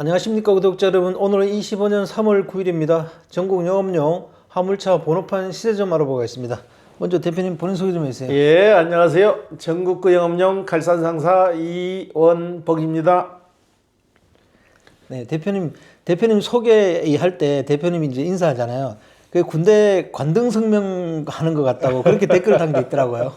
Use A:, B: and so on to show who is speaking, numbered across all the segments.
A: 안녕하십니까 구독자 여러분. 오늘은 25년 3월 9일입니다. 전국 영업용 화물차 번호판 시세점 알아보겠습니다. 먼저 대표님 본인 소개 좀 해주세요.
B: 예, 안녕하세요. 전국구 영업용 칼산상사 이원복입니다.
A: 네, 대표님 소개할 때 대표님이 이제 인사하잖아요. 그 군대 관등성명 하는 것 같다고 그렇게 댓글을 단 게 있더라고요.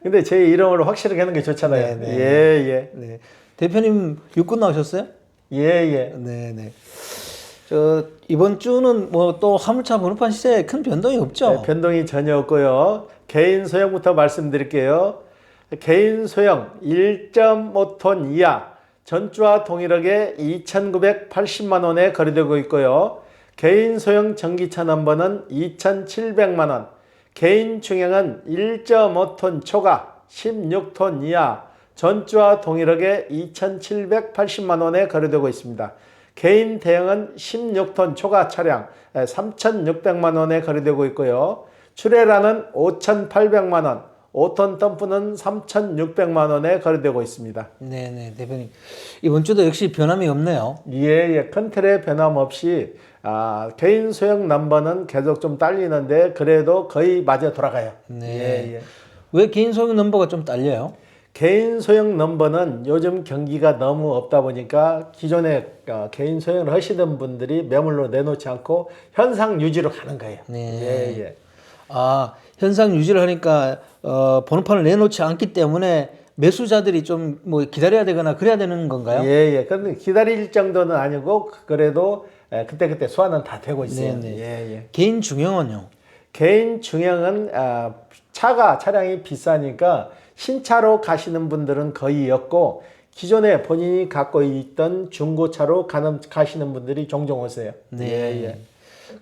B: 근데 제 이름을 확실하게 하는 게 좋잖아요.
A: 네, 네.
B: 예.
A: 네, 대표님 육군 나오셨어요?
B: 예.
A: 네. 이번 주는 뭐 또 화물차 번호판 시세에 큰 변동이 없죠?
B: 네, 변동이 전혀 없고요. 개인 소형부터 말씀드릴게요. 개인 소형 1.5톤 이하 전주와 동일하게 2,980만 원에 거래되고 있고요. 개인 소형 전기차 넘버는 2,700만 원. 개인 중형은 1.5톤 초과 16톤 이하 전주와 동일하게 2,780만 원에 거래되고 있습니다. 개인 대형은 16톤 초과 차량 3,600만 원에 거래되고 있고요. 출애라는 5,800만 원, 5톤 덤프는 3,600만 원에 거래되고 있습니다.
A: 네, 대표님. 이번 주도 역시 변함이 없네요.
B: 예, 큰 틀에 변함없이 개인 소형 넘버는 계속 좀 딸리는데 그래도 거의 맞아 돌아가요.
A: 네.
B: 예.
A: 왜 개인 소형 넘버가 좀 딸려요?
B: 개인 소형 넘버는 요즘 경기가 너무 없다 보니까 기존에 개인 소형을 하시던 분들이 매물로 내놓지 않고 현상 유지로 가는 거예요.
A: 네.
B: 예.
A: 현상 유지를 하니까 번호판을 내놓지 않기 때문에 매수자들이 좀 뭐 기다려야 되거나 그래야 되는 건가요?
B: 예. 그런데 기다릴 정도는 아니고 그래도 그때 소화는 다 되고 있어요.
A: 네네.
B: 예.
A: 개인 중형은요?
B: 개인 중형은 차량이 비싸니까 신차로 가시는 분들은 거의 없고 기존에 본인이 갖고 있던 중고차로 가시는 분들이 종종 오세요.
A: 네.
B: 예.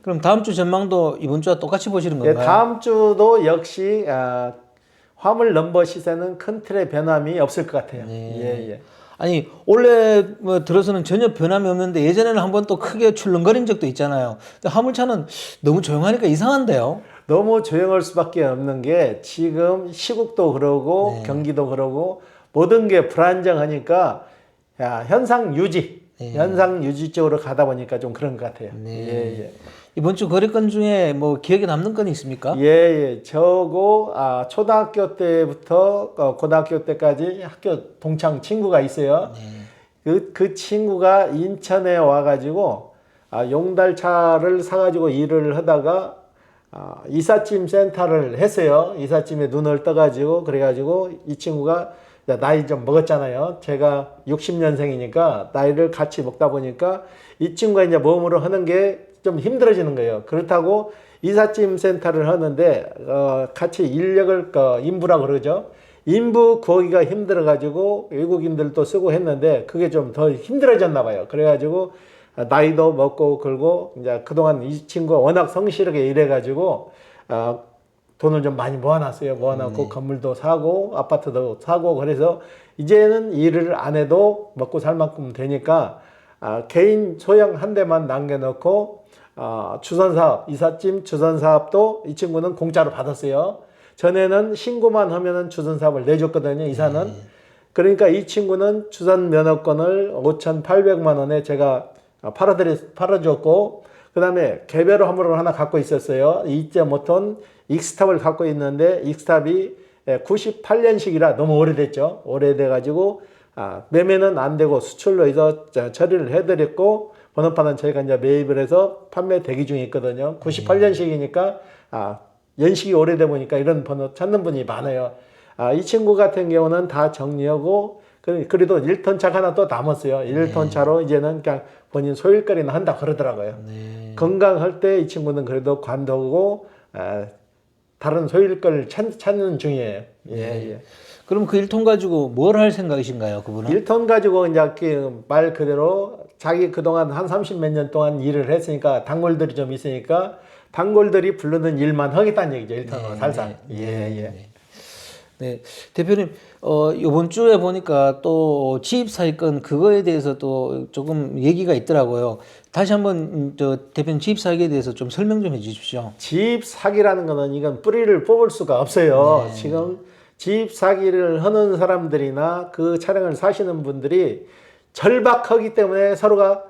A: 그럼 다음 주 전망도 이번 주와 똑같이 보시는
B: 예,
A: 건가요?
B: 다음 주도 역시 화물 넘버 시세는 큰 틀의 변함이 없을 것 같아요.
A: 네.
B: 예.
A: 아니 올해 뭐 들어서는 전혀 변함이 없는데 예전에는 한번 또 크게 출렁거린 적도 있잖아요. 근데 화물차는 너무 조용하니까 이상한데요.
B: 너무 조용할 수밖에 없는 게 지금 시국도 그러고
A: 네.
B: 경기도 그러고 모든 게 불안정하니까 현상 유지 쪽으로 가다 보니까 좀 그런 것 같아요.
A: 네.
B: 예.
A: 이번 주 거래건 중에 뭐 기억에 남는 건이 있습니까?
B: 저고 초등학교 때부터 고등학교 때까지 학교 동창 친구가 있어요. 그 친구가 인천에 와가지고 용달차를 사가지고 일을 하다가 이삿짐 센터를 했어요. 이삿짐에 눈을 떠가지고 그래가지고 이 친구가 나이 좀 먹었잖아요. 제가 60년생이니까 나이를 같이 먹다 보니까 이 친구가 이제 몸으로 하는 게 좀 힘들어지는 거예요. 그렇다고 이삿짐 센터를 하는데 같이 인력을 인부라고 그러죠. 인부 구하기가 힘들어가지고 외국인들도 쓰고 했는데 그게 좀 더 힘들어졌나 봐요. 그래가지고 나이도 먹고 그러고 이제 그동안 이 친구가 워낙 성실하게 일해가지고 돈을 좀 많이 모아놨어요. 모아놨고 건물도 사고 아파트도 사고 그래서 이제는 일을 안 해도 먹고 살 만큼 되니까 개인 소형 한 대만 남겨놓고 주선사업 이삿짐 주선사업도 이 친구는 공짜로 받았어요. 전에는 신고만 하면은 주선사업을 내줬거든요. 이사는. 그러니까 이 친구는 주선 면허권을 5,800만 원에 제가 팔아줬고 그 다음에 개별 화물을 하나 갖고 있었어요. 2.5톤 익스탑을 갖고 있는데 익스탑이 98년식이라 너무 오래됐죠. 오래돼가지고 매매는 안 되고 수출로 해서 처리를 해드렸고 번호판은 저희가 이제 매입을 해서 판매 대기 중에 있거든요. 98년식이니까 연식이 오래돼 보니까 이런 번호 찾는 분이 많아요. 이 친구 같은 경우는 다 정리하고 그래도 1톤 차가 하나 또 남았어요. 1톤 차로 이제는 그냥 본인 소일거리는 한다 그러더라고요. 건강할 때 이 친구는 그래도 관두고 다른 소일거리를 찾는 중이에요. 예.
A: 그럼 그 1톤 가지고 뭘 할 생각이신가요, 그분은?
B: 1톤 가지고 이제 말 그대로 자기 그동안 한 30 몇 년 동안 일을 했으니까 단골들이 좀 있으니까 단골들이 부르는 일만 하겠다는 얘기죠. 1톤으로 살살. 예.
A: 네, 대표님, 이번 주에 보니까 또 지입사기권 그거에 대해서 또 조금 얘기가 있더라고요. 다시 한번 대표님 지입사기에 대해서 좀 설명 좀 해주십시오.
B: 지입사기라는 거는 이건 뿌리를 뽑을 수가 없어요. 지금 지입사기를 하는 사람들이나 그 차량을 사시는 분들이 절박하기 때문에 서로가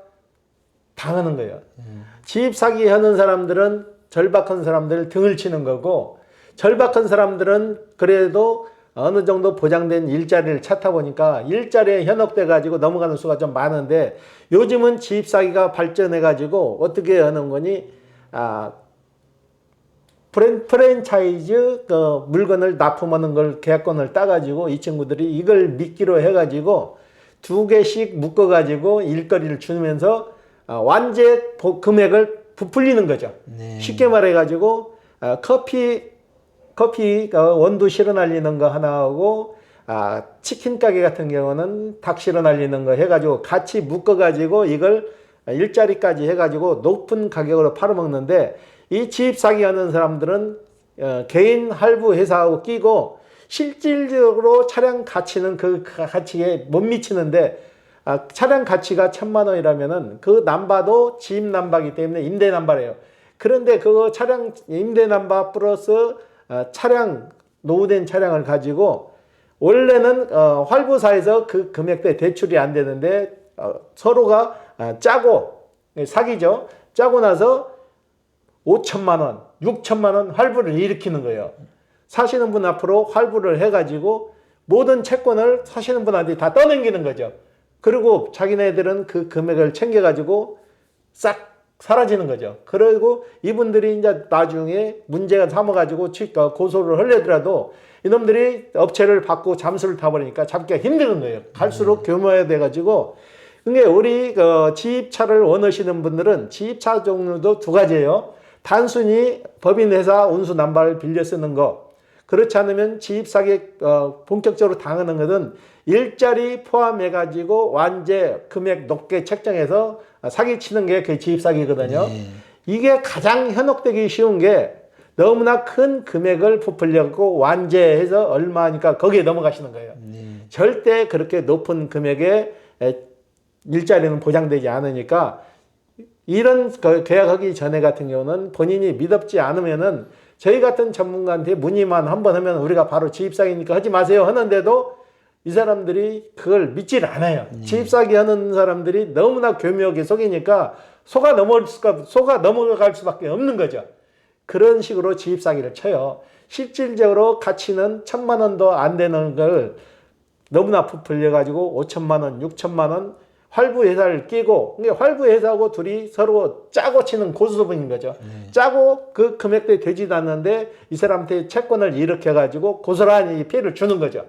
B: 당하는 거예요. 집 사기 하는 사람들은 절박한 사람들 등을 치는 거고, 절박한 사람들은 그래도 어느 정도 보장된 일자리를 찾다 보니까 일자리에 현혹돼 가지고 넘어가는 수가 좀 많은데, 요즘은 집 사기가 발전해 가지고 어떻게 하는 거니, 프랜차이즈 그 물건을 납품하는 걸 계약권을 따가지고 이 친구들이 이걸 미끼로 해가지고 2개씩 묶어가지고 일거리를 주면서 완제 금액을 부풀리는 거죠.
A: 네.
B: 쉽게 말해가지고 커피 원두 실어 날리는 거 하나 하고, 치킨 가게 같은 경우는 닭 실어 날리는 거 해가지고 같이 묶어가지고 이걸 일자리까지 해가지고 높은 가격으로 팔아먹는데, 이 집 사기하는 사람들은 개인 할부 회사하고 끼고 실질적으로 차량 가치는 그 가치에 못 미치는데, 차량 가치가 1,000만 원이라면은 그 남바도 집 남바기 때문에 임대 남바래요. 그런데 그 차량 임대 남바 플러스 차량 노후된 차량을 가지고 원래는 할부사에서 그 금액대 대출이 안 되는데 서로가 짜고 사기죠. 짜고 나서 5천만 원, 6천만 원 할부를 일으키는 거예요. 사시는 분 앞으로 할부를 해가지고 모든 채권을 사시는 분한테 다 떠넘기는 거죠. 그리고 자기네들은 그 금액을 챙겨가지고 싹 사라지는 거죠. 그리고 이분들이 이제 나중에 문제가 삼아가지고 고소를 하려더라도 이놈들이 업체를 받고 잠수를 타버리니까 잡기가 힘든 거예요. 갈수록 교모해돼가지고. 그러니까 우리 지입차를 원하시는 분들은 지입차 종류도 2가지예요. 단순히 법인회사 운수 남발을 빌려 쓰는 거, 그렇지 않으면 지입사기 본격적으로 당하는 것은 일자리 포함해가지고 완제 금액 높게 책정해서 사기치는 게 그 지입사기거든요.
A: 네.
B: 이게 가장 현혹되기 쉬운 게 너무나 큰 금액을 부풀려고 완제해서 얼마니까 거기에 넘어가시는 거예요.
A: 네.
B: 절대 그렇게 높은 금액에 일자리는 보장되지 않으니까, 이런 계약하기 전에 같은 경우는 본인이 믿업지 않으면은 저희 같은 전문가한테 문의만 한번 하면 우리가 바로 지입사기니까 하지 마세요 하는데도 이 사람들이 그걸 믿질 않아요. 지입사기 하는 사람들이 너무나 교묘하게 속이니까 속아 넘어갈 수밖에 없는 거죠. 그런 식으로 지입사기를 쳐요. 실질적으로 가치는 1,000만 원도 안 되는 걸 너무나 부풀려가지고 5천만 원, 6천만 원 할부회사를 끼고, 할부회사하고 둘이 서로 짜고 치는 고수분인 거죠. 짜고 그 금액대 되지도 않는데 이 사람한테 채권을 일으켜가지고 고스란히 피해를 주는 거죠.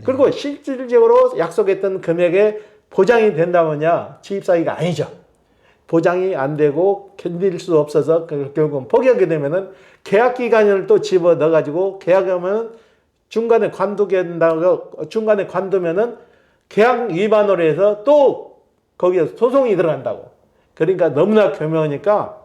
B: 그리고 실질적으로 약속했던 금액에 보장이 된다면야 지입사기가 아니죠. 보장이 안 되고 견딜 수 없어서 결국은 포기하게 되면은 계약 기간을 또 집어 넣어가지고 계약하면 중간에 관두면은 계약 위반으로 해서 또 거기에 소송이 들어간다고. 그러니까 너무나 교묘하니까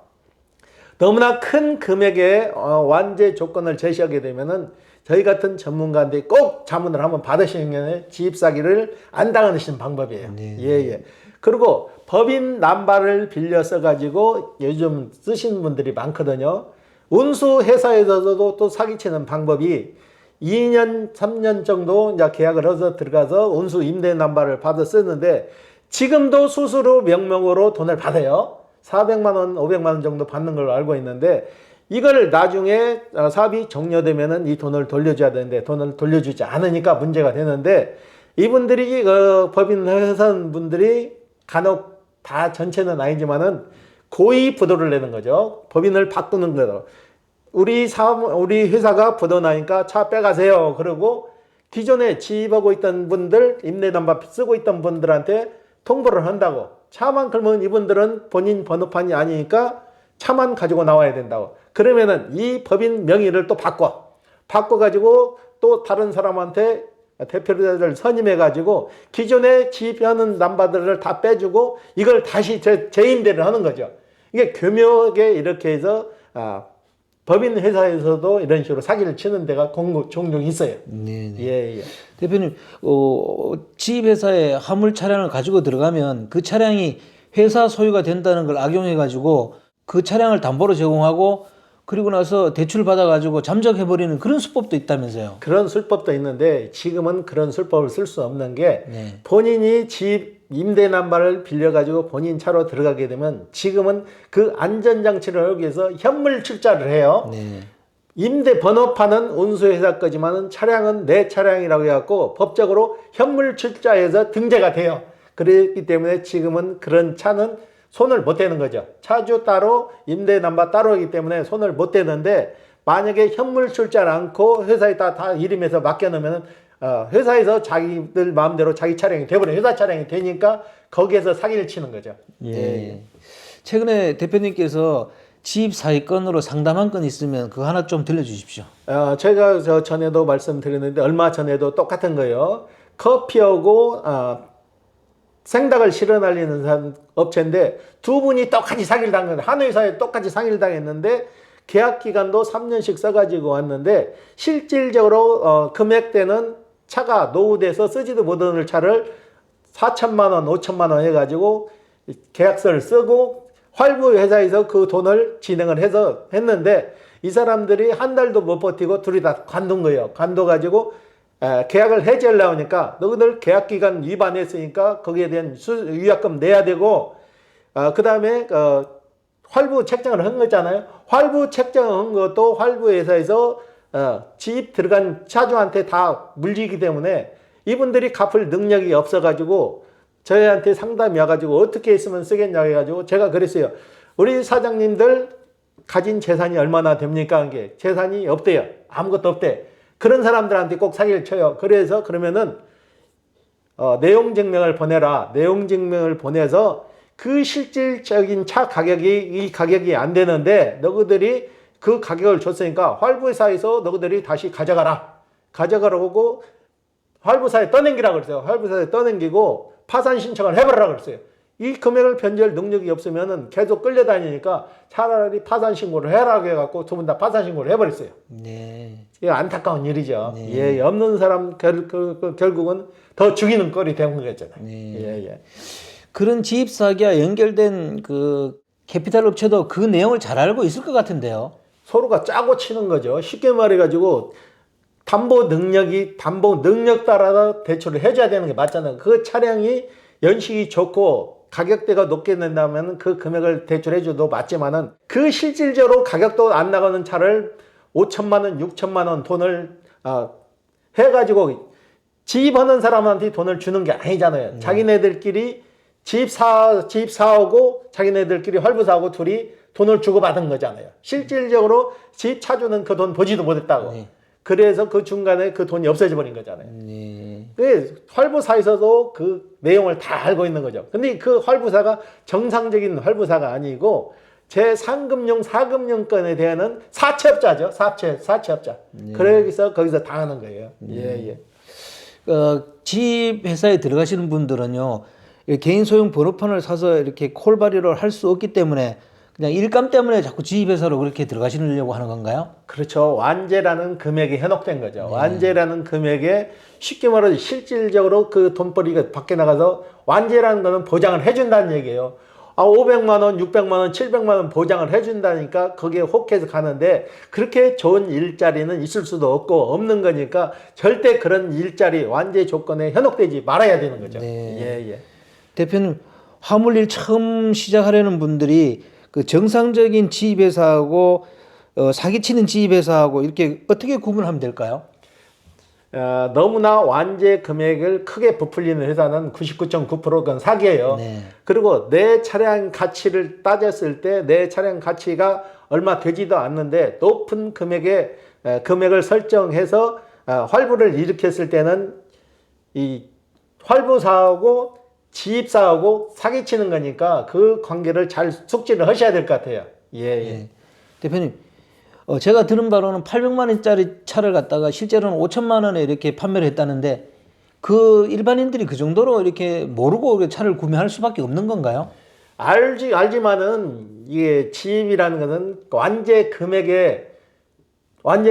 B: 너무나 큰 금액의 완제 조건을 제시하게 되면은 저희 같은 전문가한테 꼭 자문을 한번 받으시는 게 지입사기를 안 당하시는 방법이에요.
A: 네.
B: 예. 그리고 법인 남발을 빌려 써가지고 요즘 쓰시는 분들이 많거든요. 운수회사에서도 또 사기치는 방법이 2년, 3년 정도 이제 계약을 해서 들어가서 운수 임대 남발을 받아 쓰는데, 지금도 수수료 명목으로 돈을 받아요. 400만 원, 500만 원 정도 받는 걸로 알고 있는데, 이걸 나중에 사업이 종료되면은 이 돈을 돌려줘야 되는데 돈을 돌려주지 않으니까 문제가 되는데, 이분들이 법인 회사분들이 간혹 다 전체는 아니지만은 고의 부도를 내는 거죠. 법인을 바꾸는 거죠. 우리 회사가 부도 나니까 차 빼가세요. 그러고 기존에 지입하고 있던 분들, 임대담보 쓰고 있던 분들한테 통보를 한다고. 차만 걸면 이분들은 본인 번호판이 아니니까 차만 가지고 나와야 된다고. 그러면은 이 법인 명의를 또 바꿔가지고 또 다른 사람한테 대표자를 선임해가지고 기존에 지입하는 남바들을 다 빼주고 이걸 다시 재임대를 하는 거죠. 이게 교묘하게 이렇게 해서 법인 회사에서도 이런 식으로 사기를 치는 데가 종종 있어요.
A: 네.
B: 예.
A: 대표님, 지입회사에 화물 차량을 가지고 들어가면 그 차량이 회사 소유가 된다는 걸 악용해가지고 그 차량을 담보로 제공하고 그리고 나서 대출 받아가지고 잠적해버리는 그런 수법도 있다면서요.
B: 그런 술법도 있는데 지금은 그런 술법을 쓸 수 없는 게
A: 네.
B: 본인이 지입 임대 남발을 빌려가지고 본인 차로 들어가게 되면 지금은 그 안전장치를 하기 위해서 현물 출자를 해요.
A: 네.
B: 임대 번호판은 운수회사 거지만은 차량은 내 차량이라고 해갖고 법적으로 현물 출자해서 등재가 돼요. 그렇기 때문에 지금은 그런 차는 손을 못 대는 거죠. 차주 따로 임대 남바 따로이기 때문에 손을 못 대는데 만약에 현물 출자를 않고 회사에다 다 이름에서 맡겨놓으면 회사에서 자기들 마음대로 자기 차량이 돼버려 회사 차량이 되니까 거기에서 사기를 치는 거죠.
A: 예. 최근에 대표님께서 지입 사기건으로 상담한 건 있으면 그거 하나 좀 들려주십시오.
B: 제가 저 전에도 말씀드렸는데 얼마 전에도 똑같은 거예요. 커피하고 생닭을 실어 날리는 업체인데 두 분이 똑같이 사기를 당했는데 한 회사에 똑같이 사기를 당했는데 계약 기간도 3년씩 써가지고 왔는데 실질적으로 금액대는 차가 노후돼서 쓰지도 못하는 차를 4천만 원, 5천만 원 해가지고 계약서를 쓰고 활부 회사에서 그 돈을 진행을 해서 했는데 이 사람들이 한 달도 못 버티고 둘이 다 관둔 거예요. 관둬가지고 계약을 해지하려고 하니까 너희들 계약기간 위반했으니까 거기에 대한 위약금 내야 되고 그 다음에 활부 책정을 한 거잖아요. 활부 책정한 것도 활부 회사에서 지입 들어간 차주한테 다 물리기 때문에 이분들이 갚을 능력이 없어가지고 저희한테 상담이 와가지고 어떻게 했으면 쓰겠냐 해가지고 제가 그랬어요. 우리 사장님들 가진 재산이 얼마나 됩니까? 한 게 재산이 없대요. 아무것도 없대. 그런 사람들한테 꼭 사기를 쳐요. 그래서 그러면은 내용 증명을 보내라. 내용 증명을 보내서 그 실질적인 차 가격이 이 가격이 안 되는데 너희들이 그 가격을 줬으니까 활부사에서 너희들이 다시 가져가라. 가져가라고 활부사에 떠넘기라고 그랬어요. 활부사에 떠넘기고 파산 신청을 해버리라고 그랬어요. 이 금액을 변제할 능력이 없으면은 계속 끌려다니니까 차라리 파산 신고를 해라고 해갖고 두 분 다 파산 신고를 해버렸어요.
A: 네.
B: 이거 안타까운 일이죠.
A: 네.
B: 예, 없는 사람 결국은 더 죽이는 꼴이 되는 거잖아요.
A: 네.
B: 예.
A: 그런 지입 사기와 연결된 그 캐피탈 업체도 그 내용을 잘 알고 있을 것 같은데요.
B: 서로가 짜고 치는 거죠. 쉽게 말해가지고 담보 능력 따라서 대출을 해줘야 되는 게 맞잖아요. 그 차량이 연식이 좋고 가격대가 높게 낸다면 그 금액을 대출해줘도 맞지만은 그 실질적으로 가격도 안 나가는 차를 5천만 원, 6천만 원 돈을 해가지고 지입하는 사람한테 돈을 주는 게 아니잖아요. 자기네들끼리 지입사하고 자기네들끼리 활부사하고 둘이 돈을 주고받은 거잖아요. 실질적으로 집 차주는 그 돈 보지도 못했다고.
A: 네.
B: 그래서 그 중간에 그 돈이 없어져 버린 거잖아요.
A: 네.
B: 활부사에서도 그 내용을 다 알고 있는 거죠. 근데 그 활부사가 정상적인 활부사가 아니고 제3금융, 4금융권에 대한 사채업자죠. 사채업자.
A: 네.
B: 그래서 거기서 당하는 거예요. 예.
A: 지입 회사에 들어가시는 분들은요, 개인 소형 번호판을 사서 이렇게 콜바리를 할 수 없기 때문에 그냥 일감 때문에 자꾸 지입회사로 그렇게 들어가시려고 하는 건가요?
B: 그렇죠. 완제라는 금액이 현혹된 거죠. 완제라는 금액에 쉽게 말해서 실질적으로 그 돈벌이가 밖에 나가서 완제라는 거는 보장을 해준다는 얘기예요. 500만 원, 600만 원, 700만 원 보장을 해준다니까 거기에 혹해서 가는데 그렇게 좋은 일자리는 있을 수도 없고 없는 거니까 절대 그런 일자리 완제 조건에 현혹되지 말아야 되는 거죠.
A: 네.
B: 예.
A: 대표님, 화물일 처음 시작하려는 분들이 그 정상적인 지입회사하고 사기치는 지입회사하고 이렇게 어떻게 구분하면 될까요?
B: 너무나 완제 금액을 크게 부풀리는 회사는 99.9%는 사기예요.
A: 네.
B: 그리고 내 차량 가치를 따졌을 때 내 차량 가치가 얼마 되지도 않는데 높은 금액을 설정해서 활부를 일으켰을 때는 이 활부사하고 지입사하고 사기치는 거니까 그 관계를 잘 숙지를 하셔야 될 것 같아요. 예.
A: 대표님, 제가 들은 바로는 800만 원짜리 차를 갖다가 실제로는 5천만 원에 이렇게 판매를 했다는데 그 일반인들이 그 정도로 이렇게 모르고 차를 구매할 수밖에 없는 건가요?
B: 알지만은 이게 지입이라는 것은 완제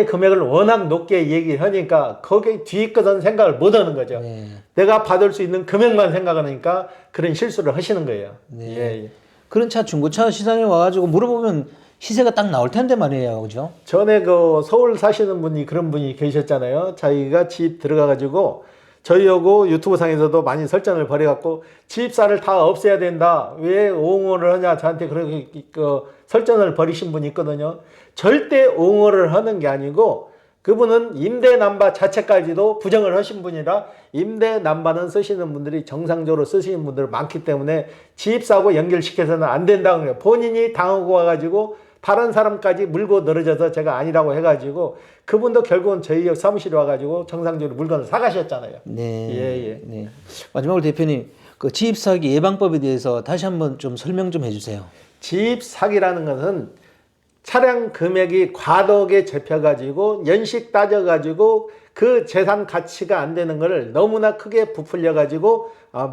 B: 금액을 워낙 높게 얘기하니까 거기에 뒤에 것은 생각을 못 하는 거죠.
A: 네.
B: 내가 받을 수 있는 금액만 생각하니까 그런 실수를 하시는 거예요.
A: 네.
B: 예.
A: 그런 차 중고차 시장에 와가지고 물어보면 시세가 딱 나올 텐데 말이에요, 그죠?
B: 전에 그 서울 사시는 분이 그런 분이 계셨잖아요. 자기가 집 들어가가지고 저희하고 유튜브 상에서도 많이 설전을 벌여갖고 집사를 다 없애야 된다. 왜 옹호를 하냐. 저한테 그렇게 설전을 벌이신 분이 있거든요. 절대 옹호를 하는 게 아니고 그분은 임대남바 자체까지도 부정을 하신 분이라 임대남바는 쓰시는 분들이 정상적으로 쓰시는 분들 많기 때문에 집사하고 연결시켜서는 안 된다는 거예요. 본인이 당하고 와가지고 다른 사람까지 물고 늘어져서 제가 아니라고 해가지고 그분도 결국은 저희 사무실에 와가지고 정상적으로 물건을 사가셨잖아요.
A: 네.
B: 예.
A: 네. 마지막으로 대표님, 그 지입 사기 예방법에 대해서 다시 한번 좀 설명 좀 해주세요.
B: 집 사기라는 것은 차량 금액이 과도하게 잡혀가지고 연식 따져가지고 그 재산 가치가 안 되는 것을 너무나 크게 부풀려가지고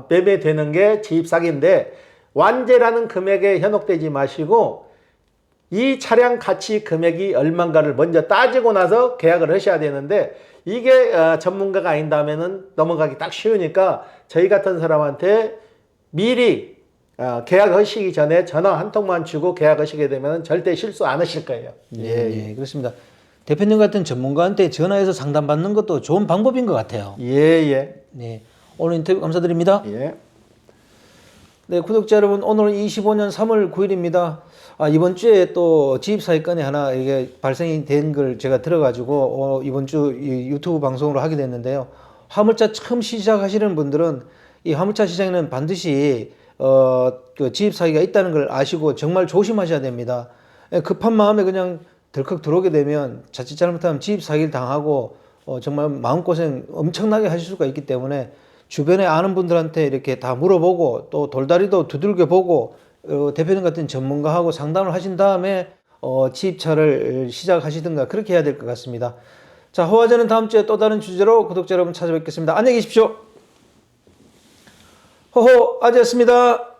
B: 매매되는 게 집 사기인데 완제라는 금액에 현혹되지 마시고 이 차량 가치 금액이 얼마인가를 먼저 따지고 나서 계약을 하셔야 되는데 이게 전문가가 아닌다면은 넘어가기 딱 쉬우니까 저희 같은 사람한테 미리 계약하시기 전에 전화 한 통만 주고 계약하시게 되면 절대 실수 안 하실 거예요.
A: 예, 그렇습니다. 대표님 같은 전문가한테 전화해서 상담받는 것도 좋은 방법인 것 같아요.
B: 예.
A: 네, 오늘 인터뷰 감사드립니다.
B: 예.
A: 네, 구독자 여러분, 오늘은 25년 3월 9일입니다. 이번 주에 또 지입사기건이 하나 이게 발생이 된 걸 제가 들어가지고 이번 주 유튜브 방송으로 하게 됐는데요. 화물차 처음 시작하시는 분들은 이 화물차 시장에는 반드시 그 지입사기가 있다는 걸 아시고 정말 조심하셔야 됩니다. 급한 마음에 그냥 덜컥 들어오게 되면 자칫 잘못하면 지입사기를 당하고 정말 마음고생 엄청나게 하실 수가 있기 때문에 주변에 아는 분들한테 이렇게 다 물어보고 또 돌다리도 두들겨 보고 대표님 같은 전문가하고 상담을 하신 다음에 지입차를 시작하시든가 그렇게 해야 될 것 같습니다. 자, 호화제는 다음 주에 또 다른 주제로 구독자 여러분 찾아뵙겠습니다. 안녕히 계십시오. 호호 아재였습니다.